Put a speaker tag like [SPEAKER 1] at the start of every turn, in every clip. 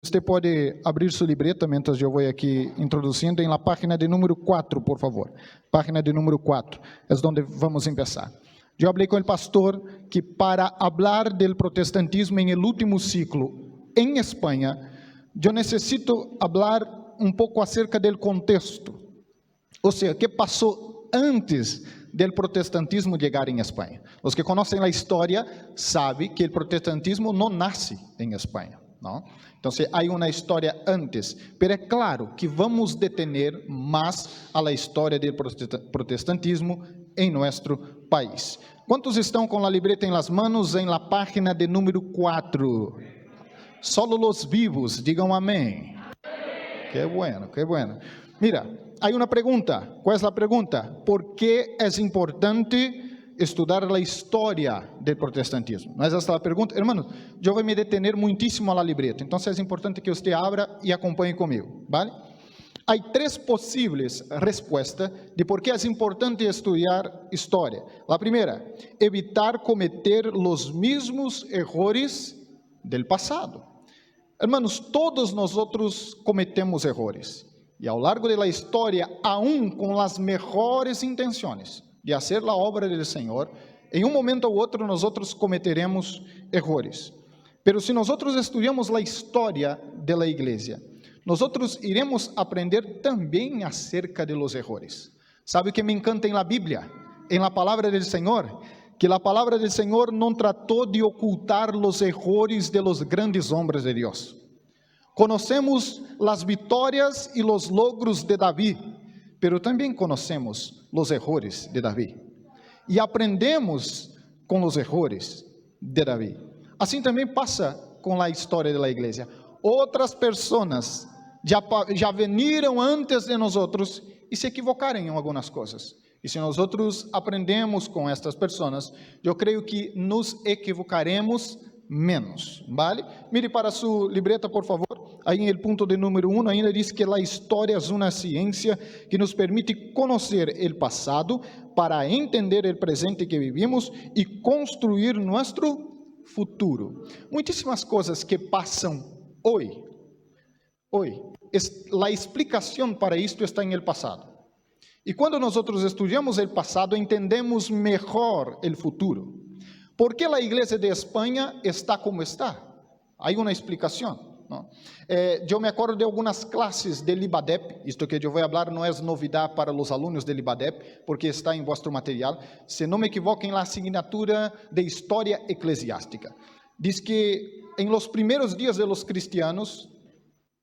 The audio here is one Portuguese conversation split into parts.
[SPEAKER 1] Você pode abrir sua libreta mientras eu vou aqui introduzindo em la página de número 4, por favor. Página de número 4, é onde vamos começar. Eu falei com o pastor que para falar do protestantismo em el último ciclo em Espanha, eu necessito falar um pouco acerca do contexto. Ou seja, o que passou antes do protestantismo chegar em Espanha. Os que conhecem a história sabem que o protestantismo não nasce em Espanha, não? Então, há uma história antes, mas é claro que vamos detener mais a la história do protestantismo em nosso país. Quantos estão com a libreta em las manos em la página de número 4? Solo os vivos, digam amém. Que bueno, que bueno. Mira, há uma pergunta. Qual é a pergunta? ¿Por que é importante estudar a história do protestantismo? Não é essa a pergunta? Hermanos, eu vou me detener muitíssimo a la libreta, então é importante que você abra e acompanhe comigo, ¿vale? Há três possíveis respostas de por que é importante estudar história. A primeira, evitar cometer os mesmos erros del passado. Hermanos, todos nós cometemos erros. E ao largo da história, aún com as melhores intenções de fazer a obra do Senhor, em um momento ou outro nós cometeremos erros. Pero se nós estudamos a história da igreja, nós iremos aprender também acerca de los erros. Sabe o que me encanta em la Bíblia, em la palavra do Senhor? Que a palavra do Senhor não tratou de ocultar os erros de los grandes homens de Deus. Conhecemos as vitórias e os logros de Davi, pero também conhecemos os erros de Davi. E aprendemos com os erros de Davi. Assim também passa com a história da igreja. Outras pessoas já veniram antes de nós e se equivocaram em algumas coisas. E se nós aprendemos com estas pessoas, eu creio que nos equivocaremos menos, vale? Mire para sua libreta, por favor. Aí em el ponto de número 1 ainda diz que a história é uma ciência que nos permite conhecer o passado para entender o presente que vivimos e construir nosso futuro. Muitíssimas coisas que passam hoje, a explicação para isto está em el passado. E quando nós estudamos o passado, entendemos melhor o futuro. ¿Por que a igreja de Espanha está como está? Há uma explicação. Eu me acordo de algumas classes de Libadep. Isto que eu vou falar não é novidade para os alunos de Libadep, porque está em vosso material. Se não me equivoco, em la asignatura de História Eclesiástica. Diz que em los primeiros dias de los cristianos,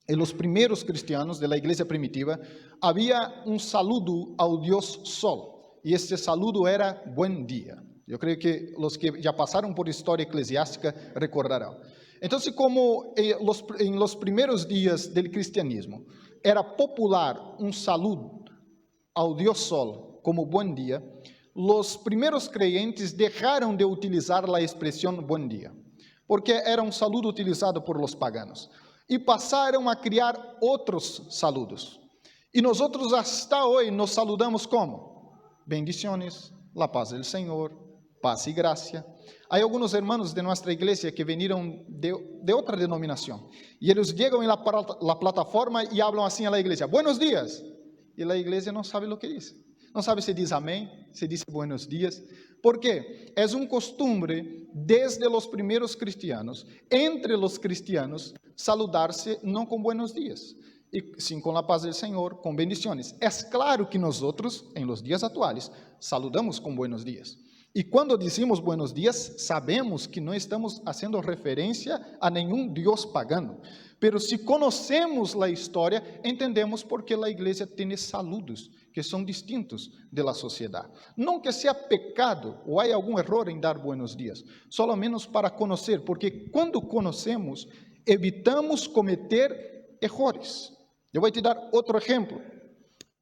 [SPEAKER 1] de la igreja primitiva, havia um saludo ao Deus Sol. E este saludo era buen dia. Eu creio que os que já passaram por história eclesiástica recordarão. Então, como em los primeiros dias do cristianismo era popular um saludo ao Deus Sol como buen dia, os primeiros creyentes deixaram de utilizar a expressão buen dia, porque era um saludo utilizado por los paganos, e passaram a criar outros saludos. E nós hasta hoje nos saludamos como? Bendiciones, la paz del Senhor, paz e graça. Há alguns hermanos de nossa igreja que vieram de outra denominação. E eles chegam em la plataforma e falam assim a la igreja: buenos dias. E a igreja não sabe o que diz. Não sabe se diz amém, se diz buenos dias. ¿Por quê? É um costume desde os primeiros cristianos, entre os cristianos, saludar-se não com buenos dias, e sim com a paz do Senhor, com bendições. É claro que nós, em los dias atuais, saludamos com buenos dias. E quando dizemos buenos dias, sabemos que não estamos fazendo referência a nenhum Deus pagano. Pero se conhecemos a história, entendemos por que a igreja tem saludos que são distintos da sociedade. Não que seja pecado ou há algum erro em dar buenos dias, só menos para conhecer, porque quando conhecemos, evitamos cometer erros. Eu vou te dar outro exemplo.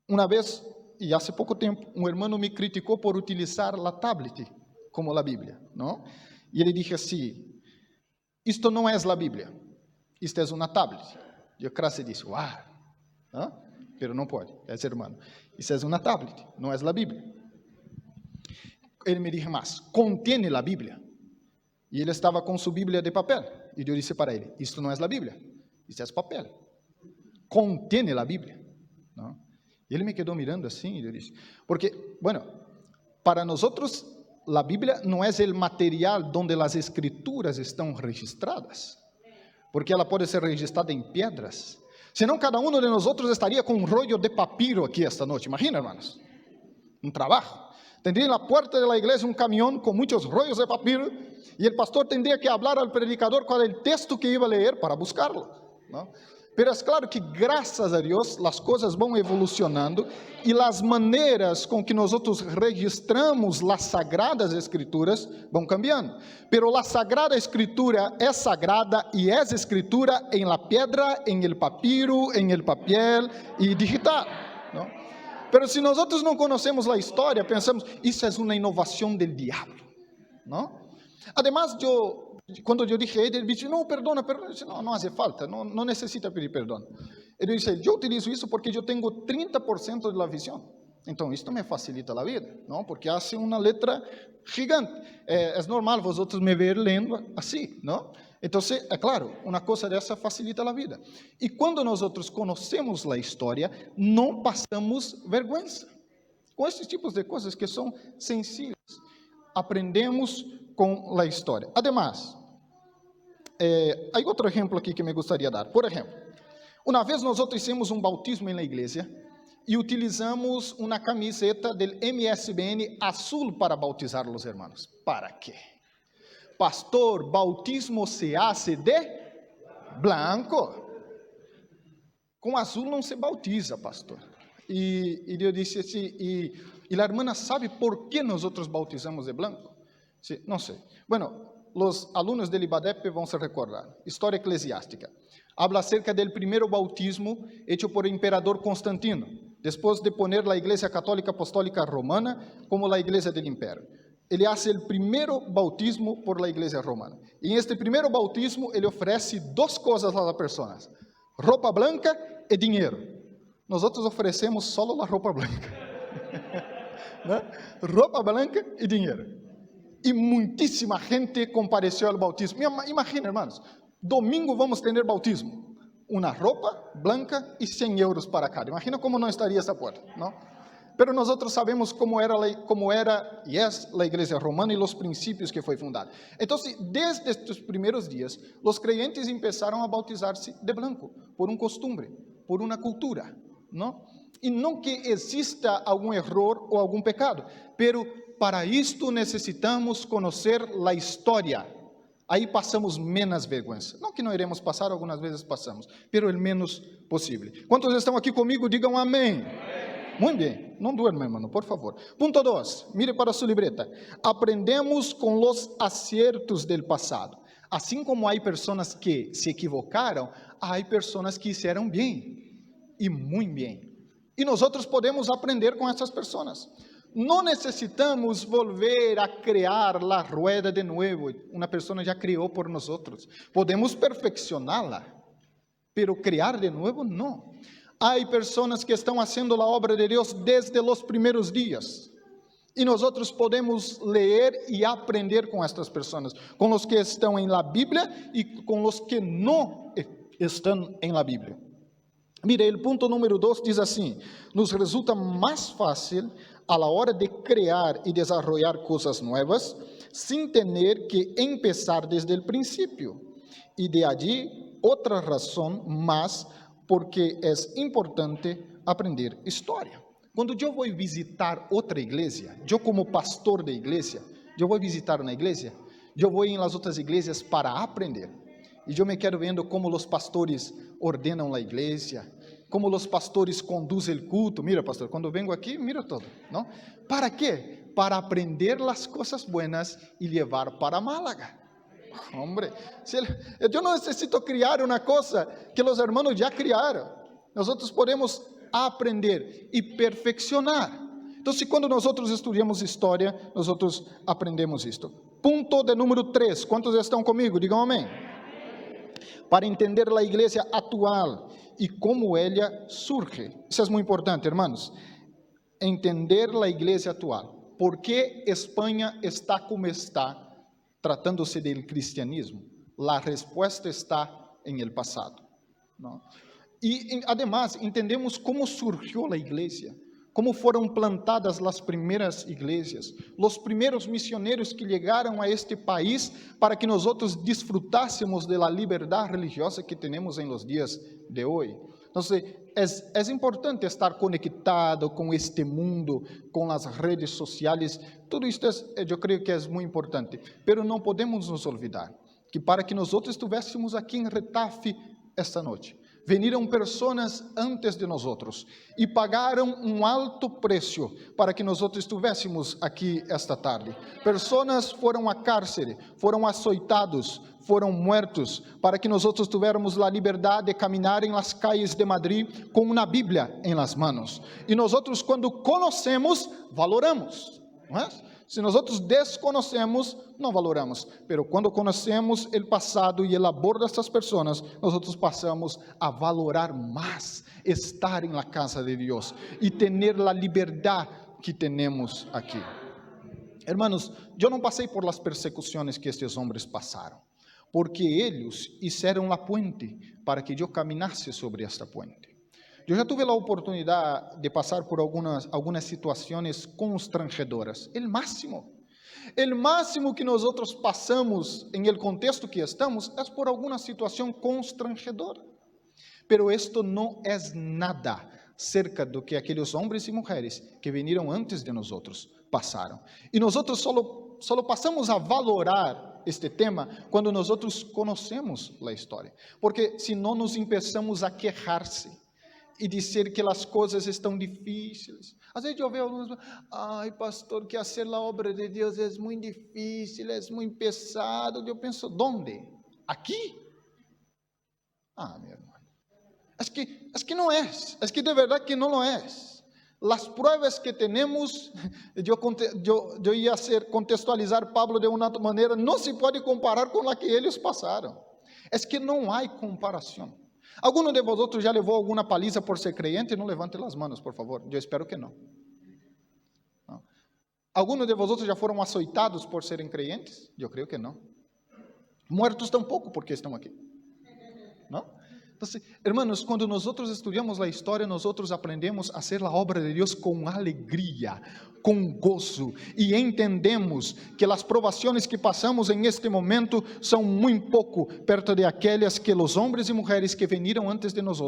[SPEAKER 1] Uma vez, e há pouco tempo, um irmão me criticou por utilizar a tablet como a Bíblia, não? E ele disse assim: isto não é a Bíblia, isto é uma tablet. E eu quase disse: uau, pero não pode, é irmão. Isso é uma tablet, não é a Bíblia. Ele me disse mais: contém a Bíblia. E ele estava com sua Bíblia de papel. E eu disse para ele: isto não é a Bíblia, Isso é papel. Contém a Bíblia. ¿No? E ele me quedou mirando assim e eu disse, porque, bueno, para nós, a Bíblia não é o material onde as escrituras estão registradas, porque ela pode ser registrada em pedras. Senão cada um de nós estaria com um rollo de papiro aqui esta noite. Imagina, hermanos, um trabalho. Tendría na porta da igreja um caminhão com muitos rollos de papiro e o pastor tendría que falar ao predicador qual é o texto que iba a ler para buscarlo, ¿no? Pero é claro que, graças a Deus, as coisas vão evolucionando e as maneiras com que nós registramos as sagradas escrituras vão cambiando. Pero a sagrada escritura é sagrada e é escritura em la pedra, em el papiro, em el papel e digital, ¿no? Pero se nós não conhecemos a história, pensamos, isso é uma inovação do diabo, ¿no? Además, quando eu dije a ele disse, não, perdona, disse, não hace falta, não necessita pedir perdão. Ele disse, eu utilizo isso porque eu tenho 30% da visão. Então, isto me facilita a vida, não? Porque hace uma letra gigante. É normal vosotros me ver lendo assim, não? Então, é claro, uma coisa dessa facilita a vida. E quando nós conhecemos a história, não passamos vergonha. Com esses tipos de coisas que são sencillas, aprendemos com a história. Además, há outro exemplo aqui que me gostaria de dar. Por exemplo, uma vez nós hicimos um bautismo na igreja e utilizamos uma camiseta do MSBN azul para bautizar os hermanos. ¿Para quê? Pastor, bautismo se hace de blanco. Com azul não se bautiza, pastor. E eu disse assim, e a irmã sabe por que nós bautizamos de blanco? Sí, não sei. Bueno, os alunos del IBADEP vão se recordar. História eclesiástica. Habla acerca del primeiro bautismo hecho por el imperador Constantino, depois de poner a Igreja Católica Apostólica Romana como a Igreja del Imperio. Ele hace o primeiro bautismo por la Igreja Romana. E em este primeiro bautismo, ele oferece duas coisas a las pessoas: roupa branca e dinheiro. Nós oferecemos só a roupa branca. Roupa branca e dinheiro. E muitíssima gente compareceu ao bautismo. Imagina, hermanos, domingo vamos ter bautismo. Uma roupa branca e 100 euros para cada. Imagina como não estaria essa porta, não? Pero nós sabemos como era e é a Igreja Romana e os princípios que foi fundada. Então, desde estes primeiros dias, os creyentes começaram a bautizar-se de branco, por um costume, por uma cultura, não? E não que exista algum erro ou algum pecado, pero para isto necessitamos conhecer a história. Aí passamos menos vergonha. Não que não iremos passar, algumas vezes passamos, pero o menos possível. Quantos estão aqui comigo? Digam amém. Muito bem, não duerma, hermano, por favor. Ponto 2, mire para sua libreta. Aprendemos com os acertos del passado. Assim como há pessoas que se equivocaram, há pessoas que fizeram bem, e muito bem. E nós podemos aprender com essas pessoas. Não necessitamos volver a criar a rueda de novo. Uma pessoa já criou por nós. Podemos perfeccioná-la, pero criar de novo não. Há pessoas que estão fazendo a obra de Deus desde os primeiros dias. E nós podemos ler e aprender com estas pessoas, com os que estão em la Bíblia e com os que não estão em la Bíblia. Mire, o ponto número 2 diz assim: nos resulta mais fácil a la hora de criar e desarrollar coisas novas, sem ter que empezar desde o princípio. E de allí outra razão mais, porque é importante aprender história. Quando eu vou visitar outra igreja, eu como pastor da igreja, eu vou visitar uma igreja, eu vou em las outras igrejas para aprender. E eu me quero vendo como os pastores ordenam a igreja, como os pastores conduzem o culto. Mira, pastor, quando vengo aqui, mira todo, não? ¿Para quê? Para aprender as coisas buenas e levar para Málaga. Hombre, eu não necessito criar uma coisa que os hermanos já criaram. Nós podemos aprender e perfeccionar. Então, quando nós estudamos história, nós aprendemos isto. Ponto de número 3. Quantos estão comigo? Digam amém. Para entender a igreja atual e como ela surge. Isso é muito importante, hermanos. Entender a igreja atual. ¿Por que Espanha está como está, tratando-se do cristianismo? A resposta está em el passado. ¿no? Y además entendemos cómo surgió la iglesia, cómo fueron plantadas las primeras iglesias, los primeros misioneros que llegaron a este país para que nosotros disfrutásemos de la libertad religiosa que tenemos en los días de hoy. Entonces, es importante estar conectado con este mundo, con las redes sociales. Todo esto yo creo que es muy importante, pero no podemos nos olvidar que para que nosotros estuviésemos aquí en Retafe esta noche, veniram pessoas antes de nós e pagaram um alto preço para que nós estivéssemos aqui esta tarde. Pessoas foram a cárcere, foram açoitados, foram mortos, para que nós tivéssemos a liberdade de caminhar em las calles de Madrid com uma Bíblia em las manos. E nós, quando conhecemos, valoramos, não é? Se nós desconhecemos, não valoramos. Pero quando conhecemos o passado e o labor dessas pessoas, nós passamos a valorar mais estar em la casa de Deus e ter a liberdade que temos aqui. Hermanos, eu não passei por las persecuções que estes homens passaram, porque eles fizeram a puente para que eu caminasse sobre esta puente. Eu já tive a oportunidade de passar por algumas situações constrangedoras. O máximo que nós passamos em el contexto que estamos é por alguma situação constrangedora. Pero esto não é nada cerca do que aqueles homens e mulheres que vieram antes de nós passaram. E nós só passamos a valorar este tema quando nós conhecemos a história. Porque se não nos começamos a queixar-se e dizer que as coisas estão difíceis. Às vezes eu vejo alguns, pastor, que fazer a obra de Deus é muito difícil, é muito pesado. Eu penso, ¿dónde? Aqui? Meu irmão, é que não é, é que de verdade que não lo é. As pruebas que temos, eu ia contextualizar Pablo de uma maneira, não se pode comparar com a que eles passaram. É que não há comparação. Alguno de vosotros já levou alguma paliza por ser creyente? Não levante as manos, por favor. Eu espero que não. Alguno de vosotros já foram açoitados por serem creyentes? Eu creio que não. Muertos tampouco, porque estão aqui. Não? Então, hermanos, quando nós estudamos a história, nós aprendemos a fazer a obra de Deus com alegria, com gozo, e entendemos que as provações que passamos em este momento são muito pouco perto de aquelas que os homens e mulheres que vieram antes de nós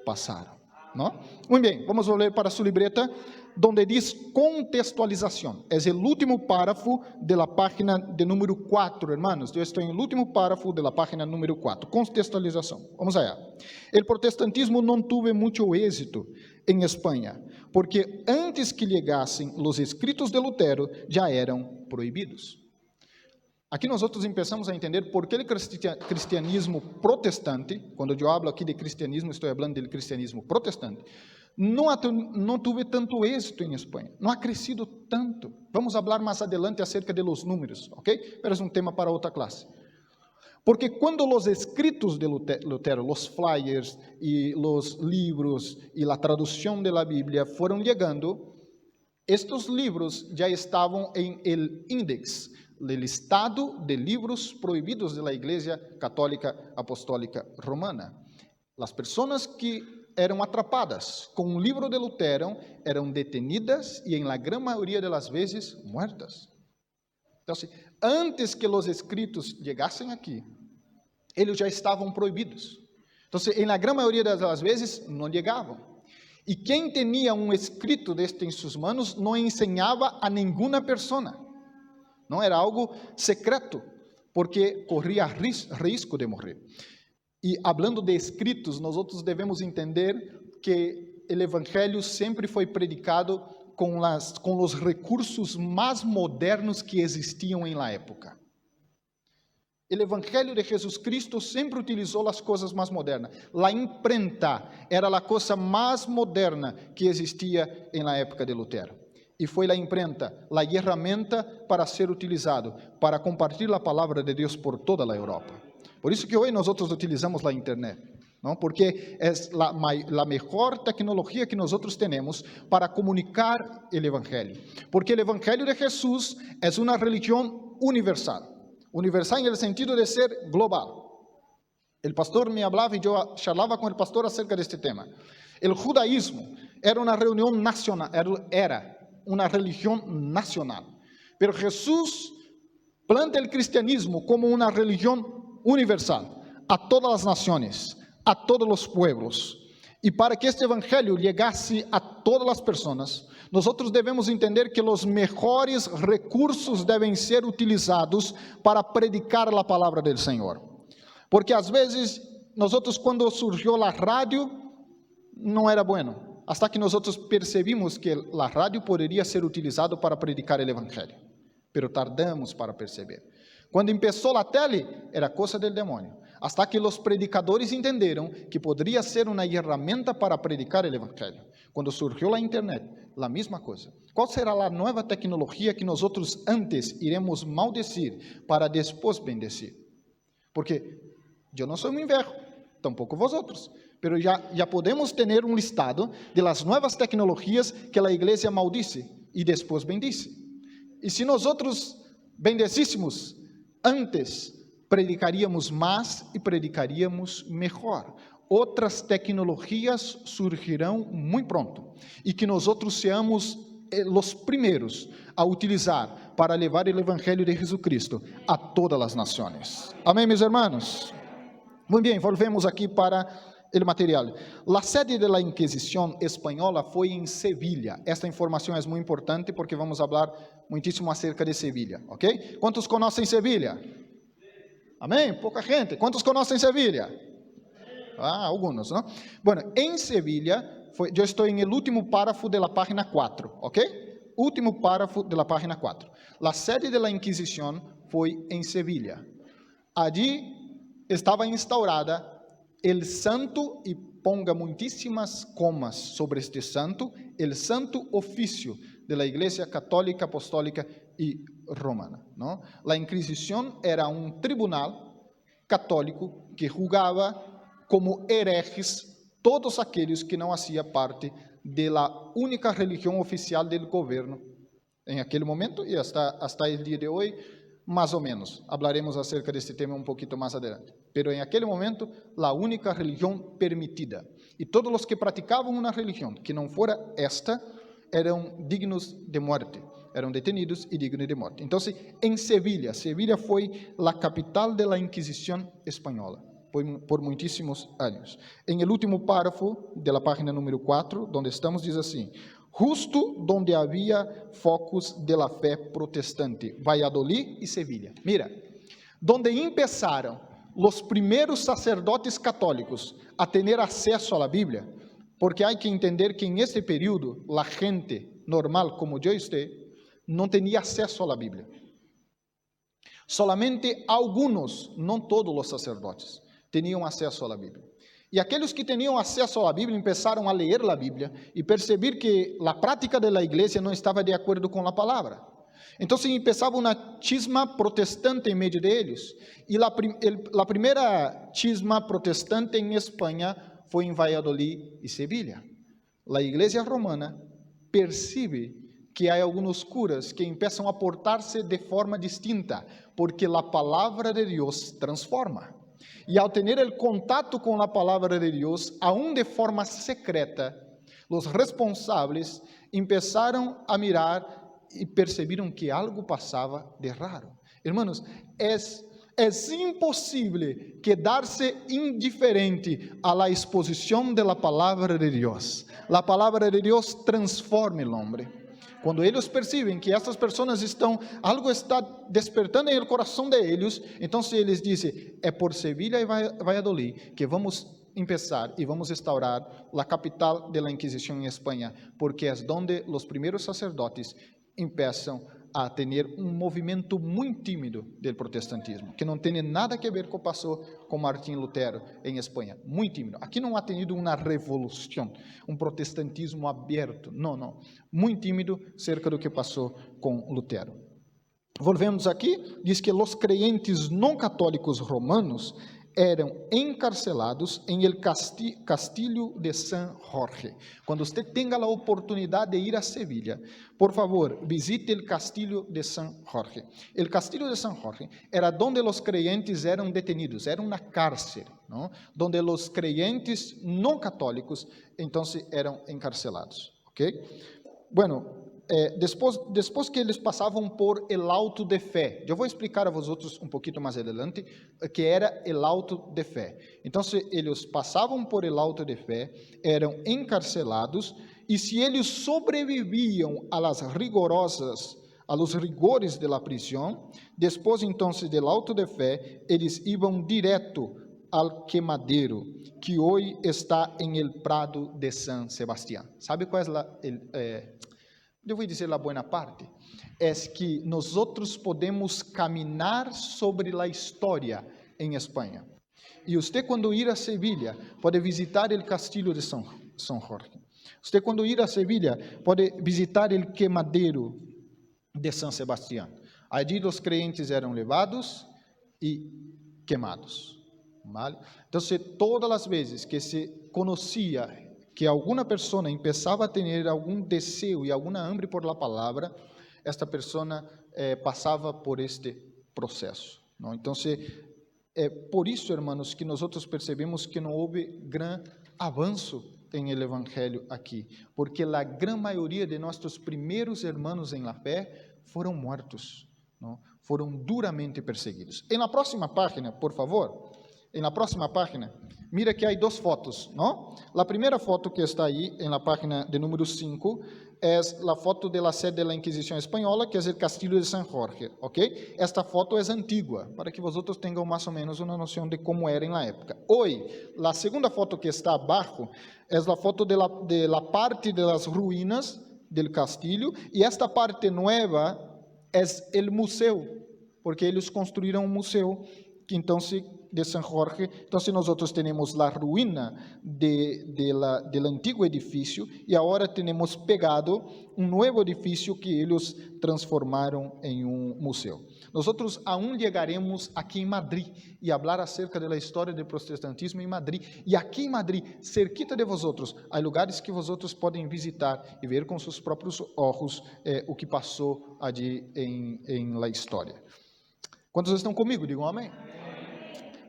[SPEAKER 1] passaram. ¿No? Muy bien, vamos a volver para su libreta, donde dice contextualización. Es el último párrafo de la página de número 4, hermanos. Yo estoy en el último párrafo de la página número 4. Contextualización. Vamos allá. El protestantismo no tuvo mucho éxito en España, porque antes que llegasen los escritos de Lutero, ya eran prohibidos. Aqui nós começamos a entender por que o cristianismo protestante, quando eu hablo aqui de cristianismo, estou falando do cristianismo protestante, não teve tanto êxito em Espanha, não ha crescido tanto. Vamos falar mais adelante acerca de los números, ok? Mas é um tema para outra classe. Porque quando os escritos de Lutero, os flyers e os livros e a tradução de la Bíblia foram chegando, estes livros já estavam em el índex do listado de livros proibidos da Igreja Católica Apostólica Romana. As pessoas que eram atrapadas com o livro de Lutero eram detenidas e, em la gran maioria das vezes, muertas. Então, antes que os escritos chegassem aqui, eles já estavam proibidos. Então, em la gran maioria das vezes, não chegavam. E quem tinha um escrito deste em suas mãos não ensinava a nenhuma pessoa. Não era algo secreto, porque corria risco de morrer. E, hablando de escritos, nós devemos entender que o evangelho sempre foi predicado com os recursos mais modernos que existiam em la época. O evangelho de Jesus Cristo sempre utilizou as coisas mais modernas. A imprenta era a coisa mais moderna que existia em la época de Lutero. E foi a imprenta, a ferramenta para ser utilizado, para compartilhar a palavra de Deus por toda a Europa. Por isso que hoje nós utilizamos a internet, não? Porque é a melhor tecnologia que nós temos para comunicar o evangelho. Porque o evangelho de Jesus é uma religião universal. Universal no sentido de ser global. O pastor me falava e eu charlava com o pastor acerca deste tema. O judaísmo era uma reunião nacional, era uma religião nacional. Pero Jesús planta o cristianismo como uma religião universal, a todas as nações, a todos os pueblos. E para que este evangelho chegasse a todas as pessoas, nós devemos entender que os melhores recursos devem ser utilizados para predicar a palavra do Senhor. Porque às vezes, nós quando surgiu a rádio, não era bueno, hasta que nós percebimos que a rádio poderia ser utilizado para predicar o evangelho, pero tardamos para perceber. Quando começou a tele, era coisa do demônio, hasta que os predicadores entenderam que poderia ser uma ferramenta para predicar o evangelho. Quando surgiu a internet, a mesma coisa. Qual será a nova tecnologia que nós antes iremos maldecir para depois bendecir? Porque eu não sou um velho, tampouco vosotros, pero já podemos ter um listado de las novas tecnologias que a igreja maldice e depois bendice. E se nós bendecíssemos antes, predicaríamos mais e predicaríamos melhor. Outras tecnologias surgirão muito pronto e que nós seamos os primeiros a utilizar para levar o evangelho de Jesucristo a todas as nações. Amém, meus irmãos? Muito bem, volvemos aqui para o material. A sede da Inquisição espanhola foi em Sevilha. Esta informação é muito importante porque vamos falar muitíssimo acerca de Sevilha, ok? Quantos conhecem Sevilha? Amém? Pouca gente. Quantos conhecem Sevilha? Alguns, não? Bueno, em Sevilha, eu estou em el último párrafo de la página 4, ok? Último párrafo de la página 4. A sede da Inquisição foi em Sevilha. Allí estava instaurada el santo, e ponga muitíssimas comas sobre este santo, el santo ofício de la Igreja Católica, Apostólica e Romana. ¿No? La Inquisição era um tribunal católico que julgava como hereges todos aqueles que não faziam parte da única religião oficial do governo em aquele momento e hasta o dia de hoje, mais ou menos. Hablaremos acerca deste tema um pouquinho mais adelante. Pero em aquele momento, a única religião permitida. E todos os que praticavam uma religião que não fora esta, eram dignos de morte. Eram detenidos e dignos de morte. Então, em Sevilha, Sevilha foi a capital da Inquisição espanhola por muitíssimos anos. Em el último párrafo da página número 4, onde estamos, diz assim: justo donde havia focos de la fé protestante, Valladolid e Sevilha. Mira, donde empezaram os primeiros sacerdotes católicos a ter acesso à Bíblia, porque há que entender que em esse período, a gente normal como eu estou, não tinha acesso à Bíblia. Solamente alguns, não todos os sacerdotes, tinham acesso à Bíblia. E aqueles que tinham acesso à Bíblia começaram a ler a Bíblia e perceber que a prática da igreja não estava de acordo com a palavra. Então, começava uma cisma protestante em meio deles. E a primeira cisma protestante em Espanha foi em Valladolid e Sevilha. A igreja romana percebe que há alguns curas que começam a portar-se de forma distinta, porque a palavra de Deus transforma. E ao ter o contato com a palavra de Deus, aún de forma secreta, os responsáveis começaram a mirar e perceberam que algo passava de raro. Hermanos, é impossível quedar-se indiferente à la exposição da palavra de Deus. A palavra de Deus transforma o homem. Quando eles percebem que essas pessoas algo está despertando em el coração de eles, então eles dizem, é por Sevilha e Valladolid que vamos empezar e vamos instaurar a capital da Inquisição em Espanha, porque é onde os primeiros sacerdotes começam a ter um movimento muito tímido do protestantismo, que não tem nada a ver com o que passou com Martim Lutero em Espanha, muito tímido. Aqui não ha tenido uma revolução, um protestantismo aberto, não, muito tímido cerca do que passou com Lutero. Volvemos aqui, diz que os crentes não católicos romanos eram encarcelados em el Castillo de San Jorge. Quando você tenha a oportunidade de ir a Sevilha, por favor, visite el Castillo de San Jorge. El Castillo de San Jorge era onde os creyentes eram detenidos, era uma cárcel, ¿no? Donde os creyentes não católicos, então, eram encarcelados, ¿ok? Bueno, depois que eles passavam por el auto de fé, eu vou explicar a vosotros um pouquinho mais adelante que era el auto de fé. Então, eles passavam por el auto de fé, eram encarcelados, e se eles sobreviviam a los rigores de la prisão, depois então del auto de fé, eles iam direto al quemadero, que hoje está em el Prado de San Sebastián. ¿Sabe qual é eu vou dizer a boa parte? É que nós podemos caminhar sobre a história em Espanha. E você, quando ir a Sevilha, pode visitar o Castillo de São Jorge. Você, quando ir a Sevilha, pode visitar o quemadero de San Sebastián. Allí os crentes eram levados e queimados. ¿Vale? Então, todas as vezes que se conhecia que alguma pessoa começava a ter algum desejo e alguma hambre por la palavra, esta pessoa passava por este processo. Não? Então, por isso, hermanos, que nós percebemos que não houve grande avanço em el evangelho aqui, porque a grande maioria de nossos primeiros hermanos em la fé foram mortos, não? Foram duramente perseguidos. Na próxima página, por favor, na próxima página, mira que há duas fotos, não? A primeira foto que está aí, na página de número 5, é a foto da sede da Inquisição Espanhola, que é o Castillo de San Jorge, ok? Esta foto é antiga, para que vosotros tenham mais ou menos uma noção de como era na época. Hoje, a segunda foto que está abaixo, é a foto de la parte das ruínas del castillo, e esta parte nova é o museu, porque eles construíram um museu, que então de San Jorge. Então, nós temos a ruína do antigo edifício e agora temos pegado um novo edifício que eles transformaram em um museu. Nós aún chegaremos aqui em Madrid e falar acerca da história do protestantismo em Madrid. E aqui em Madrid, cerquita de vosotros, há lugares que vosotros podem visitar e ver com seus próprios olhos o que passou ali em la história. Quantos estão comigo? Digam amém.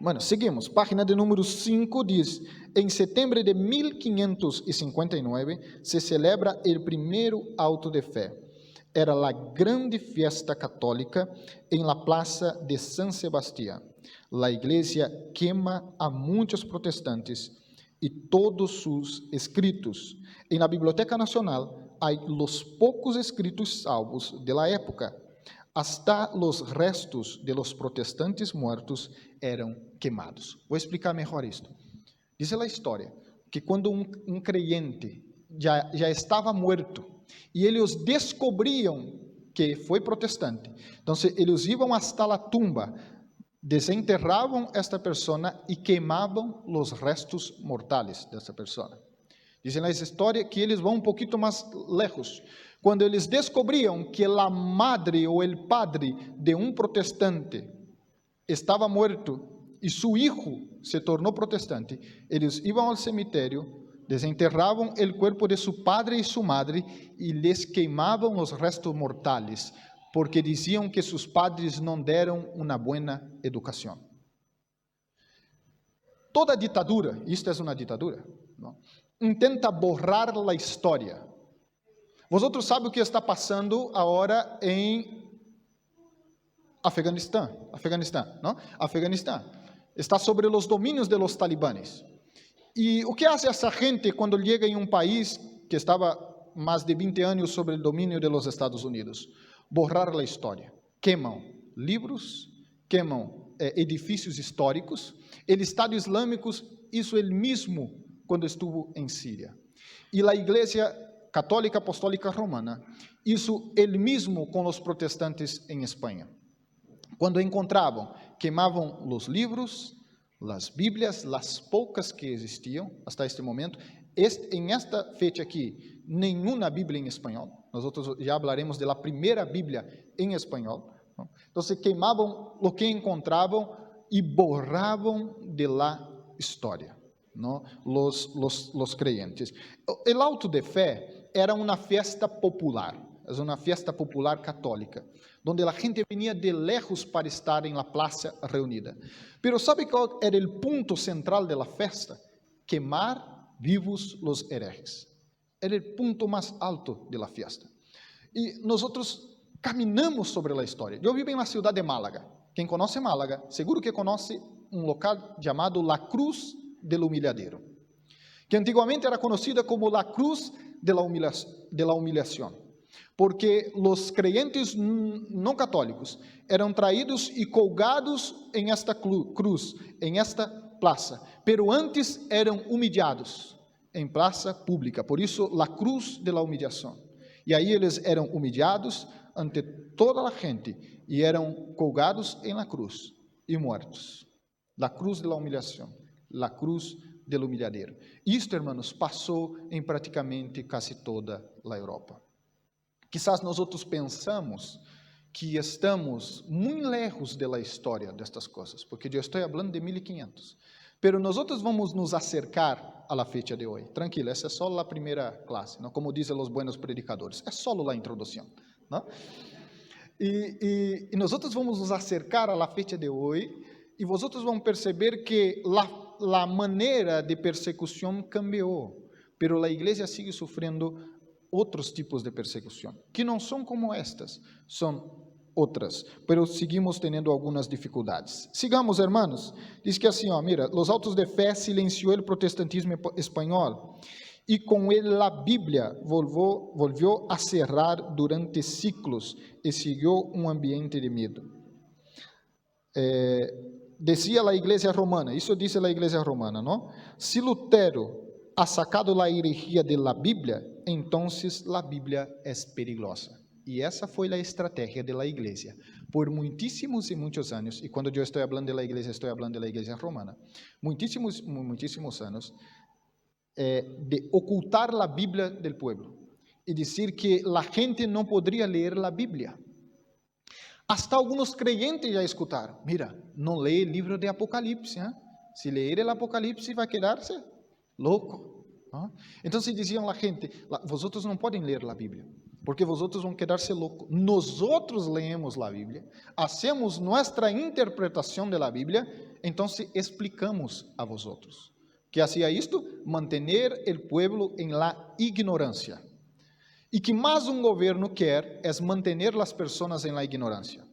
[SPEAKER 1] Bueno, seguimos. Página de número 5 diz: em setembro de 1559 se celebra o primeiro auto de fé. Era a grande fiesta católica em la plaza de San Sebastián. La iglesia quema a muitos protestantes e todos sus escritos. En la Biblioteca Nacional hay los pocos escritos salvos de la época. Hasta los restos de los protestantes muertos eram queimados. Vou explicar melhor isto. Diz a história que quando um creyente já estava morto e eles descobriam que foi protestante, então eles iam hasta a tumba, desenterravam esta pessoa e queimavam os restos mortais dessa pessoa. Dizem na história que eles vão um pouquinho mais lejos. Quando eles descobriam que a madre ou o padre de um protestante estava morto e seu filho se tornou protestante, eles iam ao cemitério, desenterravam o corpo de seu padre e sua madre e lhes queimavam os restos mortais, porque diziam que seus padres não deram uma boa educação. Toda ditadura, isto é uma ditadura, não? Intenta borrar a história. Vosotros sabem o que está passando agora em Afeganistão, não? Afeganistão está sobre os domínios de los talibanes. E o que faz essa gente quando chega em um país que estava mais de 20 anos sobre o domínio de los Estados Unidos? Borrar a história. Queimam livros, queimam edifícios históricos. O Estado Islâmico hizo el mismo quando estuvo em Síria. E a Igreja Católica Apostólica Romana hizo el mismo com os protestantes em Espanha. Quando encontravam, queimavam os livros, as Bíblias, as poucas que existiam até este momento. Em esta fecha aqui, nenhuma Bíblia em espanhol. Nós já falaremos da primeira Bíblia em espanhol. Então, queimavam o que encontravam y borraban de la historia, ¿no? Los creyentes. El auto de fe era una fiesta popular, es una fiesta popular católica, donde la gente venía de lejos para estar en la plaza reunida. Pero ¿sabe cuál era el punto central de la fiesta? Quemar vivos los herejes. Era el punto más alto de la fiesta. Y nosotros caminamos sobre la historia. Yo vivo en la ciudad de Málaga. Quem conoce Málaga, seguro que conoce um local chamado La Cruz del Humilladero, que antigamente era conocida como La Cruz de la Humilhación, porque os creyentes não católicos eram traídos e colgados em esta cruz, em esta plaza, pero antes eram humillados em praça pública, por isso La Cruz de la Humilhação. E aí eles eram humillados ante toda a gente e eram colgados em la cruz e mortos. La Cruz de la Humilhação, La Cruz del Humilladero. Isto, hermanos, passou em praticamente quase toda a Europa. Quizás nós outros pensamos que estamos muito lejos da história destas coisas, porque eu estou falando de 1500. Pero nós outros vamos nos acercar a la fecha de hoje. Tranquilo, essa é só a primeira classe, não? Como dizem os buenos predicadores, é só a introdução, não? E nós outros vamos nos acercar a la fecha de hoje e vosotros vão perceber que a maneira de persecução cambiou, pero a igreja sigue sofrendo outros tipos de persecução, que não são como estas, são outras, pero seguimos tendo algumas dificuldades. Sigamos, hermanos. Diz que assim, mira, os autos de fé silenciou o protestantismo espanhol e com ele a Bíblia volvió a cerrar durante ciclos e seguiu um ambiente de medo. Decía a igreja romana, isso diz a igreja romana, não? Se Lutero ha sacado a herejía de la Bíblia, então a Bíblia é perigosa. E essa foi a estratégia da igreja por muitíssimos e muitos anos. E quando eu estou falando da igreja, estou falando da igreja romana. Muitíssimos anos de ocultar a Bíblia do povo e dizer que a gente não poderia ler a Bíblia. Hasta alguns creyentes já escutaram: mira, não leia o livro de Apocalipse. Se ler o Apocalipse, vai quedar-se louco. Então se diziam a gente: vosotros não podem ler a Bíblia, porque vosotros vão quedar-se loucos. Nosotros leemos a Bíblia, hacemos nossa interpretação da Bíblia, então explicamos a vosotros. Que hacía isto? Mantener o pueblo em la ignorância. E que mais um governo quer é manter as pessoas em la ignorância.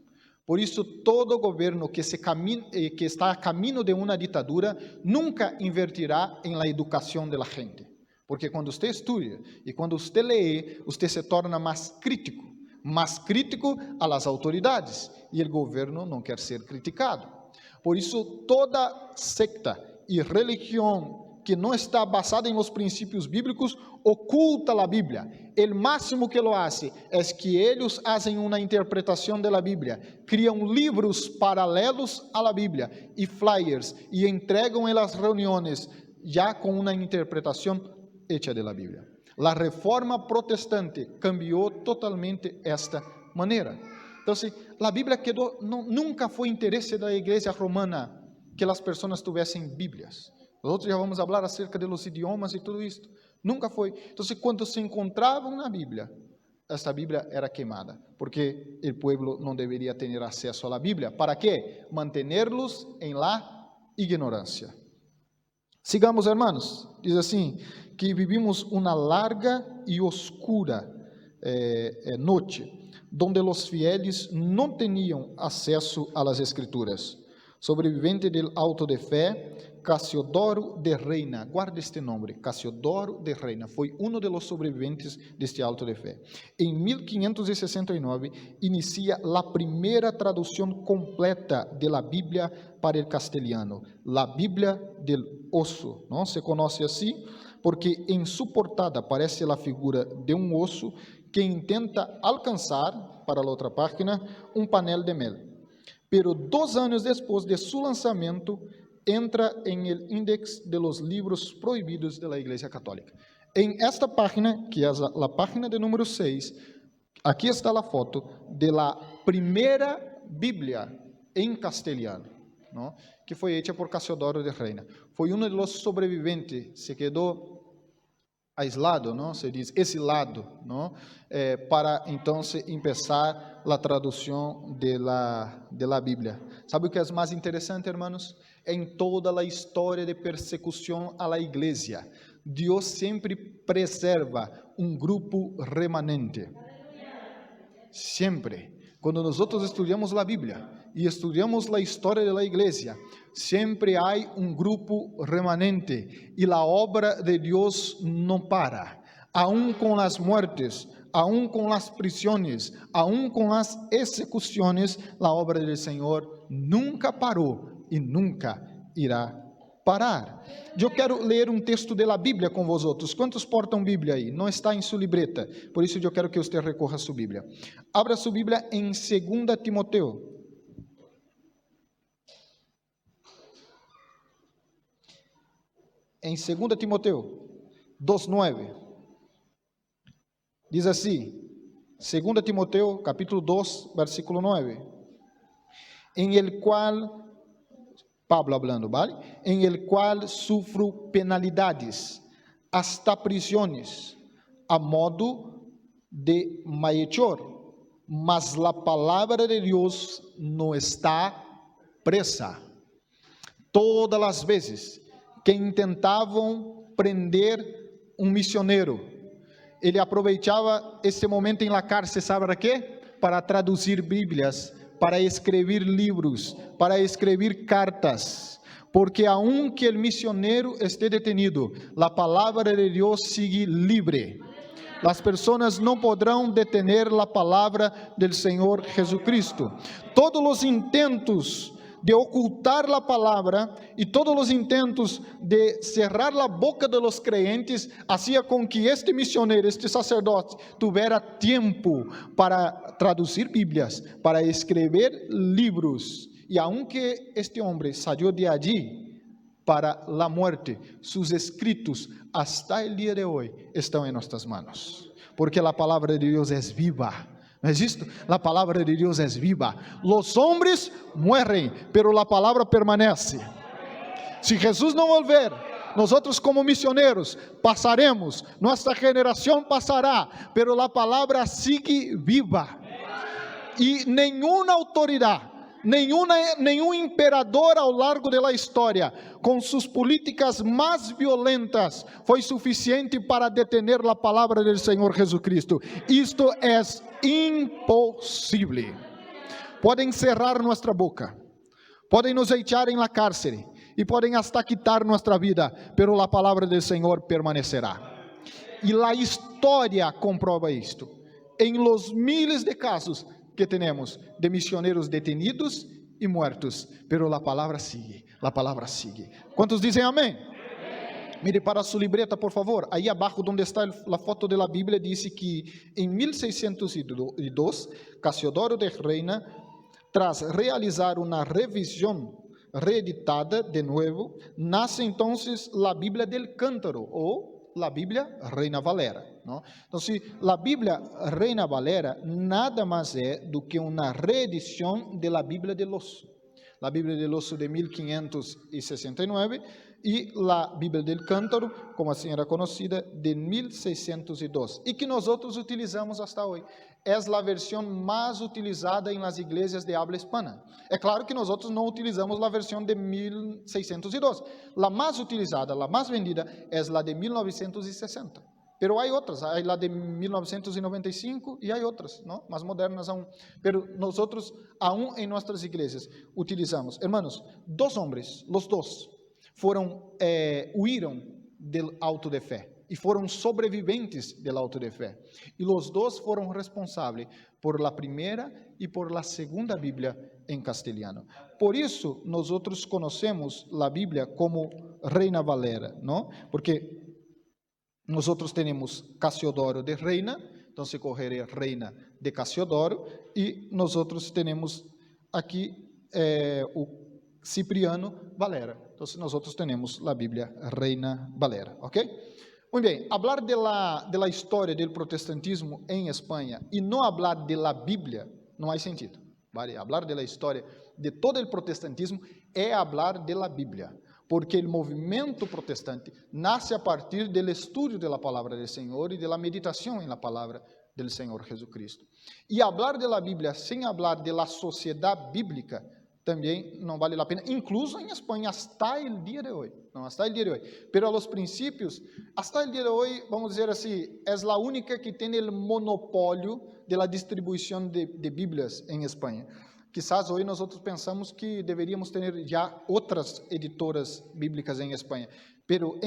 [SPEAKER 1] Por isso, todo governo que está a caminho de uma ditadura nunca invertirá em la educação de la gente. Porque quando você estuda e quando você lê, você se torna mais crítico a las autoridades. E o governo não quer ser criticado. Por isso, toda secta e religião que não está basada em los princípios bíblicos oculta a Bíblia. O máximo que lo hace é que eles fazem uma interpretação da Bíblia, criam livros paralelos à la Bíblia e flyers e entregam em las reuniões já com uma interpretação hecha de la Bíblia. A reforma protestante cambiou totalmente esta maneira. Então, a Bíblia quedou, nunca foi interesse da igreja romana que as pessoas tivessem Bíblias. Nós já vamos falar acerca de los idiomas e tudo isso. Nunca foi. Então, quando se encontravam na Bíblia, esta Bíblia era queimada, porque o povo não deveria ter acesso à Bíblia. ¿Para quê? Mantenerlos em la ignorância. Sigamos, hermanos. Diz assim, que vivimos uma larga e oscura noite, donde os fieles não tinham acesso a las Escrituras. Sobrevivente del auto de fé, Casiodoro de Reina, guarda este nome, Casiodoro de Reina, foi um dos sobreviventes deste auto de fé. Em 1569, inicia a primeira tradução completa de la Bíblia para o castelhano, la Bíblia del osso, não se conhece assim, porque em sua portada aparece a figura de um osso que intenta alcançar, para a outra página, um panel de mel. Pero 2 anos depois de seu lançamento, entra em el índice de los libros proibidos de la Igreja Católica. Em esta página, que é a página de número 6, aqui está a foto de la primeira Bíblia em castelhano. ¿no? Que foi hecha por Casiodoro de Reina. Foi um dos sobreviventes, se quedou aislado, ¿no? Se diz exilado, ¿no? Para então começar a tradução de la Bíblia. Sabe o que é mais interessante, hermanos? Em toda a história de persecução à la igreja, Deus sempre preserva um grupo remanente. Sempre. Quando nós estudamos a Bíblia e estudamos a história da igreja, sempre há um grupo remanente e a obra de Deus não para. Aún com as mortes, aún com as prisões, aún com as execuções, a obra do Senhor nunca parou e nunca irá parar. Eu quero ler um texto da Bíblia com vosotros. Quantos portam Bíblia aí? Não está em sua libreta, por isso eu quero que você recorra a sua Bíblia. Abra sua Bíblia em 2 Timoteo. Em 2 Timoteo 2:9. Diz assim, 2 Timoteo capítulo 2, versículo 9. En el cual Pablo hablando, ¿vale? En el cual sufro penalidades, hasta prisiones, a modo de malhechor, mas la palabra de Dios no está presa. Todas as vezes que intentavam prender um missioneiro, ele aproveitava esse momento em la cárcel, sabe para quê? Para traduzir Bíblias, para escrever livros, para escrever cartas, porque aun que o missioneiro esteja detenido, a palavra de Deus sigue livre. As pessoas não poderão detener a palavra do Senhor Jesucristo. Todos os intentos de ocultar a palavra e todos os intentos de cerrar a boca de los creyentes hacía com que este missioneiro, este sacerdote, tivera tempo para traduzir Bíblias, para escrever livros. E aunque este homem saiu de allí para a morte, seus escritos hasta el dia de hoje estão em nossas manos, porque a palavra de Deus é viva. ¿No es esto? La palabra de Dios es viva. Los hombres mueren, pero la palabra permanece. Si Jesús no volver, nosotros como misioneros pasaremos, nuestra generación pasará, pero la palabra sigue viva. Y ninguna autoridad, nenhum imperador ao largo da história, com suas políticas mais violentas, foi suficiente para detener a palavra do Senhor Jesucristo. Isto é impossível. Podem cerrar nossa boca, podem nos echar em la cárcel e podem hasta quitar nossa vida, pero a palavra do Senhor permanecerá. E a história comprova isto. Em los miles de casos que temos de missioneros detenidos e mortos, pero a palavra sigue, a palavra sigue. Quantos dizem amém? Mire para sua libreta, por favor. Aí abaixo, onde está a foto da Bíblia, diz que em 1602, Casiodoro de Reina, tras realizar uma revisão reeditada de novo, nasce então a Bíblia del Cântaro, ou a Bíblia Reina Valera, ¿no? Então, a Bíblia Reina Valera nada mais é do que uma reedição da Bíblia del Oso. A Bíblia del Oso de 1569 e a Bíblia del Cântaro, como assim era conhecida, de 1602, e que nós utilizamos até hoje. É a versão mais utilizada em las igrejas de habla hispana. É claro que nós não utilizamos a versão de 1602. A mais utilizada, a mais vendida, é a de 1960. Pero há outras, há a de 1995 e há outras, ¿no? Mais modernas aún. Pero nós, aún em nossas igrejas, utilizamos. Hermanos, dois homens, os dois, huíram do auto de fé e foram sobreviventes do auto de fé. E os dois foram responsáveis por a primeira e por a segunda Bíblia em castelhano. Por isso, nós conhecemos a Bíblia como Reina Valera, não? Porque nós temos Casiodoro de Reina, então se correria Reina de Casiodoro, e nós temos aqui o Cipriano Valera. Então, nós temos a Bíblia Reina Valera, ok? Muito bem, falar de la história do protestantismo em Espanha e não falar de la Bíblia não faz sentido, ¿vale? Falar de la história de todo o protestantismo é falar da Bíblia, porque o movimento protestante nasce a partir do estudo da palavra do Senhor e da meditação na palavra do Senhor Jesucristo. E falar da Bíblia sem falar da sociedade bíblica também não vale a pena, incluso em Espanha, hasta o dia de hoje. Não, hasta o dia de hoje. Pero a los princípios, hasta o dia de hoje, vamos dizer assim, é a única que tem o monopólio de la distribuição de Bíblias em Espanha. Quizás hoje nós pensamos que deveríamos ter já outras editoras bíblicas em Espanha, pero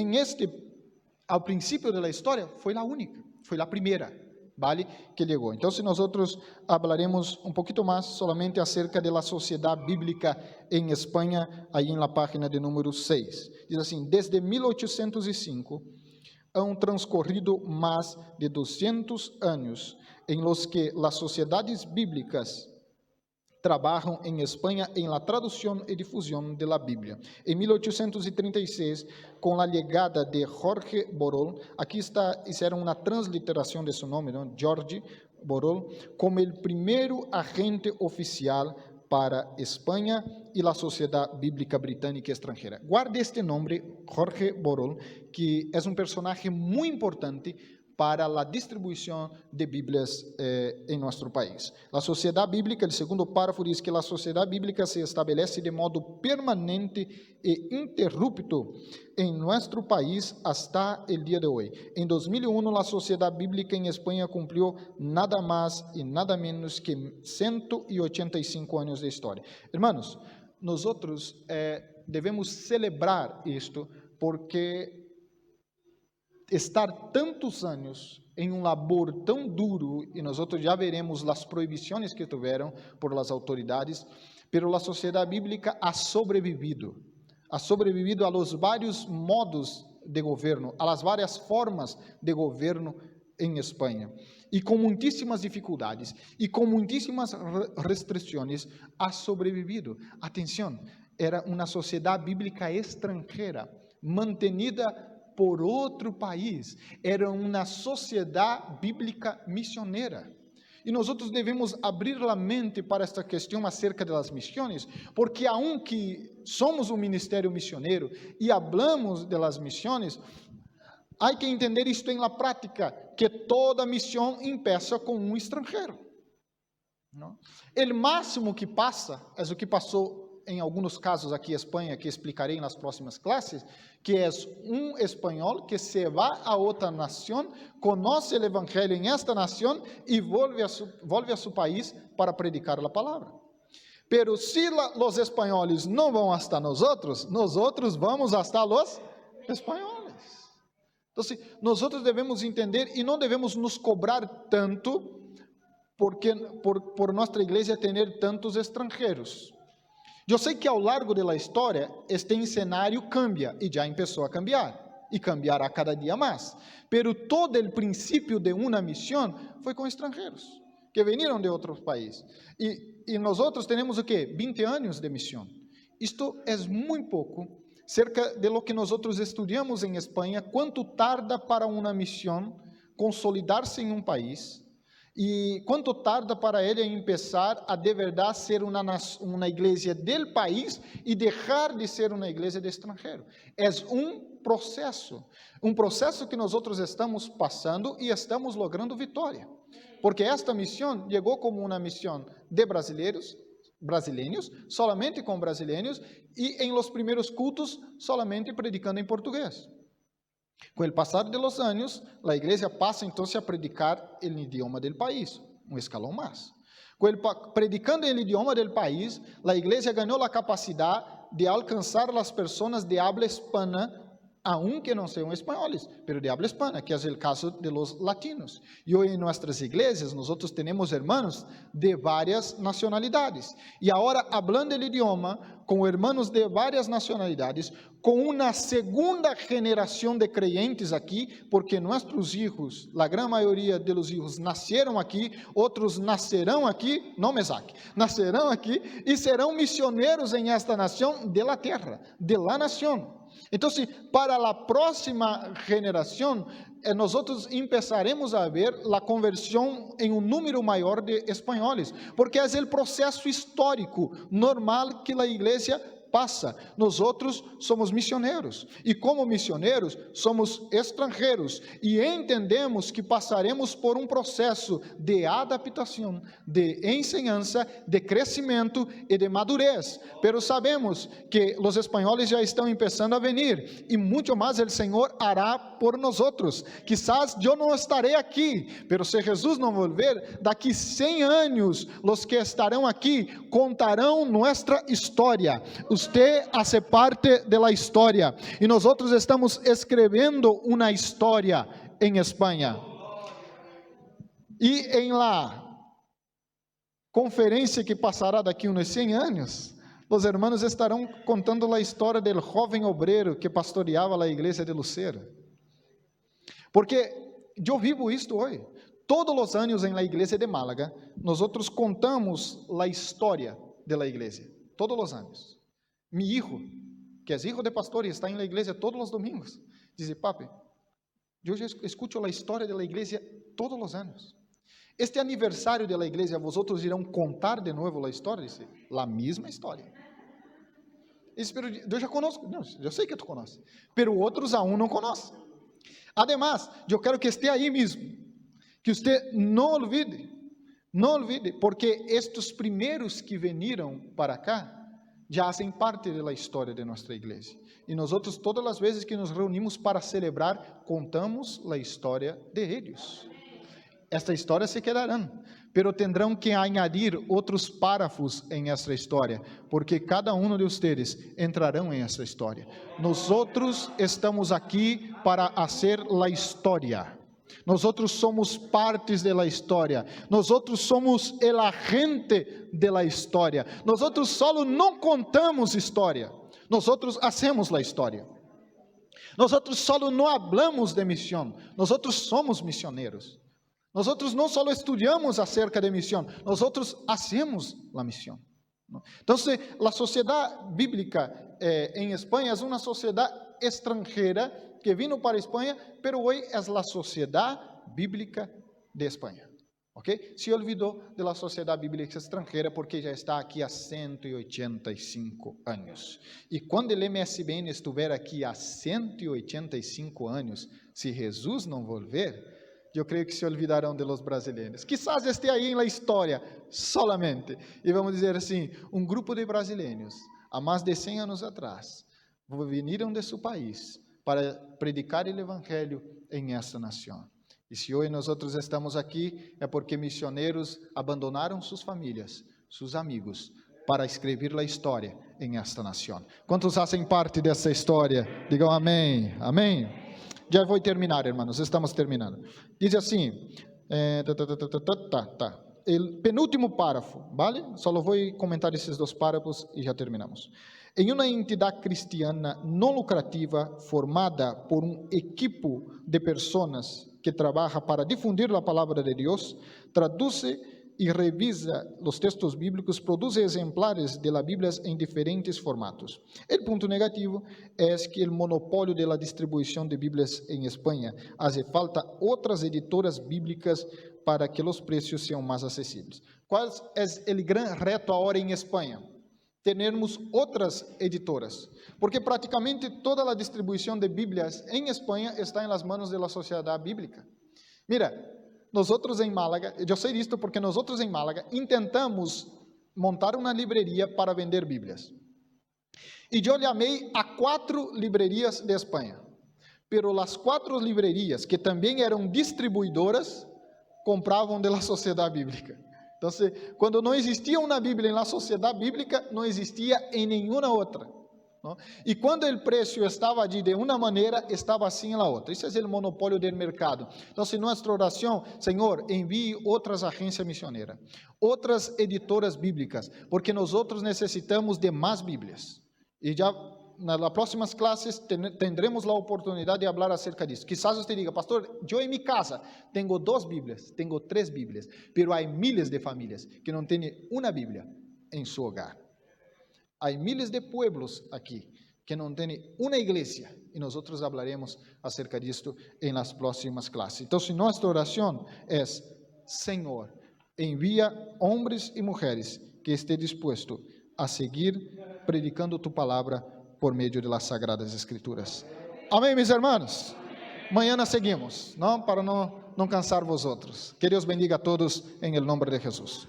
[SPEAKER 1] ao princípio da história, foi a única, foi a primeira. Vale, que chegou. Então, se nós falaremos um pouquinho mais solamente acerca da sociedade bíblica em Espanha, aí na página de número 6. Diz assim: desde 1805 han transcorrido mais de 200 anos em los que las sociedades bíblicas trabalham em Espanha em la tradução e difusão de la Bíblia. Em 1836, com a chegada de Jorge Borrell, aqui está, fizeram uma transliteração de seu nome, não? Jorge Borrell, como o primeiro agente oficial para Espanha e a Sociedade Bíblica Britânica Estrangeira. Guarde este nome, Jorge Borrell, que é um personagem muito importante para a distribuição de Bíblias em nosso país. A sociedade bíblica, o segundo parágrafo diz que a sociedade bíblica se estabelece de modo permanente e interrupto em nosso país hasta o dia de hoje. Em 2001, a sociedade bíblica em Espanha cumpriu nada mais e nada menos que 185 anos de história. Hermanos, nós devemos celebrar isto porque estar tantos anos em um labor tão duro, e nós já veremos as proibições que tiveram por as autoridades, pero a sociedade bíblica ha sobrevivido a los vários modos de governo, a las várias formas de governo em Espanha, e com muitíssimas dificuldades, e com muitíssimas restrições, ha sobrevivido. Atenção, era uma sociedade bíblica estrangeira, mantenida por outro país, era uma sociedade bíblica missioneira. E nós devemos abrir a mente para esta questão acerca das missões, porque aunque somos um ministério missioneiro e hablamos de las missões, há que entender isto em la prática, que toda missão empieza com um estrangeiro. O máximo que passa, é o que passou em alguns casos aqui em Espanha, que explicarei nas próximas classes, que é um espanhol que se vai a outra nação, conhece o evangelho em esta nação e volve a seu país para predicar a palavra. Pero se os espanhóis não vão hasta nós vamos hasta os espanhóis. Então, nós devemos entender e não devemos nos cobrar tanto porque por nossa igreja ter tantos estrangeiros. Eu sei que ao largo da história, este cenário cambia, e já começou a cambiar, e cambiará cada dia mais. Pero todo o princípio de uma missão foi com estrangeiros, que vieram de outros países. E nós temos o quê? 20 anos de missão. Isto é muito pouco, cerca de lo que nós estudamos em Espanha, quanto tarda para uma missão consolidar-se em um país, e quanto tarda para ele começar a de verdade ser uma igreja del país e deixar de ser uma igreja de estrangeiro. É um processo que nós estamos passando e estamos logrando vitória, porque esta missão chegou como uma missão de brasileiros, solamente com brasileiros, e em los primeiros cultos solamente predicando em português. Com o passar de los anos, a igreja passa então a predicar o idioma del país, um escalão mais. Predicando o idioma del país, a igreja ganhou a capacidade de alcançar as pessoas de habla hispana, aunque não sejam espanhóis, pero de habla hispana, que é o caso de los latinos. E hoje em nossas igrejas, nós temos hermanos de várias nacionalidades. E agora, hablando o idioma, com hermanos de várias nacionalidades, com uma segunda geração de creyentes aqui, porque nossos filhos, a grande maioria dos filhos nasceram aqui, outros nascerão aqui, não Mesaque, nascerão aqui e serão missioneiros em esta nação de la terra, de la nação. Então, para a próxima geração, nós começaremos a ver a conversão em um número maior de espanhóis, porque é o processo histórico normal que a igreja passa. Nós somos missioneiros, e como missioneiros somos estrangeiros, e entendemos que passaremos por um processo de adaptação, de ensinança, de crescimento e de madurez, pero sabemos que os espanhóis já estão começando a vir, e muito mais o Senhor hará por nós. Quizás eu não estarei aqui, pero se Jesus não volver, daqui 100 anos, os que estarão aqui contarão nossa história. Você hace parte de la história, e nós estamos escrevendo uma história em Espanha. E em la conferência que passará daqui uns 100 anos, os hermanos estarão contando a história do jovem obreiro que pastoreava a igreja de Lucero. Porque eu vivo isto hoje. Todos os anos em la igreja de Málaga, nós contamos a história da igreja. Todos os anos. Mi hijo, que é hijo de pastor e está em la igreja todos os domingos, diz: papi, eu já escuto a história da igreja todos os anos. Este aniversário da igreja, vosotros irão contar de novo a história? Diz: a mesma história. Eu já conosco, não, eu sei que tu conhece, pero outros aún não conhecem. Además, eu quero que esteja aí mesmo, que você não olvide, porque estes primeiros que vieram para cá, já fazem parte da história de nossa igreja. E nós todas as vezes que nos reunimos para celebrar, contamos a história de eles. Esta história se quedará, pero tendrão que añadir outros párrafos em essa história, porque cada um de vocês entrarão em essa história. Nós estamos aqui para fazer a história. Nós somos partes da história. Nós somos o agente da história. Nós só não contamos história. Nós hacemos a história. Nós só não hablamos de missão. Nós somos missioneiros. Nós não só estudamos acerca de missão. Nós hacemos a missão. Então, a sociedade bíblica em Espanha é uma sociedade estrangeira que vino para Espanha, pero hoy es la sociedad bíblica de Espanha. ¿Ok? Se olvidou de la sociedad bíblica extranjera porque já está aqui há 185 anos. E quando o MSBN estiver aqui há 185 anos, se Jesus não volver, eu creio que se olvidarão de los brasileiros. Quizás esteja aí na história solamente. E vamos dizer assim, um grupo de brasileiros, há mais de 100 anos atrás, vieram de seu país para predicar o evangelho em esta nação. E se hoje nós estamos aqui, é porque missioneiros abandonaram suas famílias, seus amigos, para escrever a história em esta nação. Quantos fazem parte dessa história? Digam amém, amém. Já vou terminar, irmãos, estamos terminando. Diz assim, o penúltimo párrafo, vale? Só vou comentar esses 2 párrafos e já terminamos. Em uma entidade cristiana não lucrativa formada por um equipo de pessoas que trabalha para difundir a palavra de Deus, traduz e revisa os textos bíblicos, produz exemplares de la Bíblia em diferentes formatos. O ponto negativo é que o monopólio de la distribuição de Bíblias em Espanha hace falta outras editoras bíblicas para que os preços sejam mais acessíveis. Qual é o grande reto agora em Espanha? Termos outras editoras, porque praticamente toda a distribuição de Bíblias em Espanha está em las manos de la sociedade bíblica. Mira, nós em Málaga, eu sei isto porque nós em Málaga intentamos montar uma livraria para vender Bíblias. E eu chamei a 4 livrarias de Espanha, pero as 4 livrarias que também eram distribuidoras compravam da sociedade bíblica. Então, quando não existia uma Bíblia na sociedade bíblica, não existia em nenhuma outra. Não? E quando o preço estava ali de uma maneira, estava assim na outra. Isso é o monopólio do mercado. Então, nossa oração, Senhor, envie outras agências missioneras, outras editoras bíblicas, porque nós necessitamos de mais Bíblias. E já nas próximas classes tendremos a oportunidade de falar acerca disso. Quizás você diga, pastor, eu em minha casa tenho 2 Bíblias, tenho 3 Bíblias, pero há miles de famílias que não têm uma Bíblia em seu hogar. Há miles de pueblos aqui que não tem uma igreja, e nós hablaremos acerca disto em las próximas classes. Então, nossa oração é: Senhor, envia homens e mulheres que estejam dispostos a seguir predicando tu palavra por meio de las sagradas escrituras. Amém, meus irmãos? Mañana seguimos, não? Para não cansar vosotros. Que Deus bendiga a todos em el nombre de Jesus.